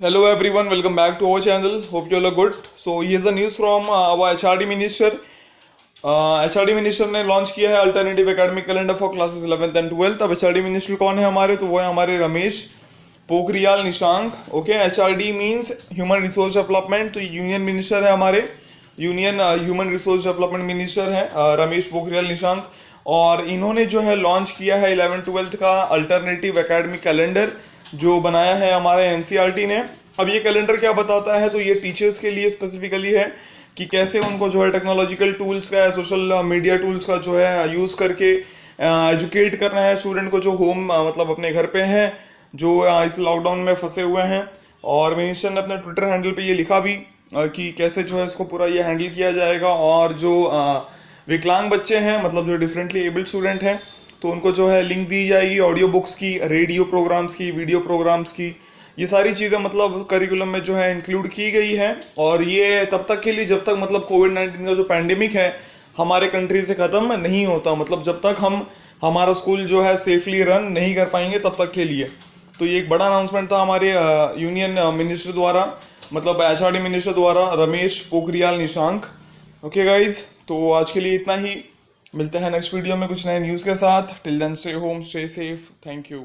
Hello everyone, welcome back to our channel. Hope you all are good. So here's the news from our HRD Minister. HRD minister ने launch किया है alternative academic calendar for classes 11th and 12th। अब HRD minister कौन है हमारे, तो वो है हमारे Ramesh Pokhriyal Nishank. Okay, HRD means human resource development. तो यूनियन मिनिस्टर है हमारे, union human resource development minister है रमेश पोखरियाल निशांक। और इन्होंने जो है लॉन्च किया है 11th-12th का अल्टरनेटिव एकेडमिक कैलेंडर जो बनाया है हमारे एनसीईआरटी ने। अब ये कैलेंडर क्या बताता है, तो ये टीचर्स के लिए स्पेसिफिकली है कि कैसे उनको जो है टेक्नोलॉजिकल टूल्स का, सोशल मीडिया टूल्स का जो है यूज़ करके एजुकेट करना है स्टूडेंट को जो होम मतलब अपने घर पे हैं, जो इस लॉकडाउन में फंसे हुए हैं। और मिनिस्टर ने अपने ट्विटर हैंडल पे ये लिखा भी कि कैसे जो है इसको पूरा ये हैंडल किया जाएगा। और जो विकलांग बच्चे हैं, मतलब जो डिफरेंटली एबल्ड स्टूडेंट हैं, तो उनको जो है लिंक दी जाएगी ऑडियो बुक्स की, रेडियो प्रोग्राम्स की, वीडियो प्रोग्राम्स की। ये सारी चीज़ें मतलब करिकुलम में जो है इंक्लूड की गई है। और ये तब तक के लिए जब तक मतलब कोविड-19 का जो पैंडेमिक है हमारे कंट्री से ख़त्म नहीं होता, मतलब जब तक हम हमारा स्कूल जो है सेफली रन नहीं कर पाएंगे तब तक के लिए। तो ये एक बड़ा अनाउंसमेंट था हमारे यूनियन मिनिस्टर द्वारा, मतलब एचआरडी मिनिस्टर द्वारा, रमेश पोखरियाल निशांक। ओके गाइज, तो आज के लिए इतना ही। मिलते हैं नेक्स्ट वीडियो में कुछ नए न्यूज़ के साथ। Till then stay home, stay safe, thank you.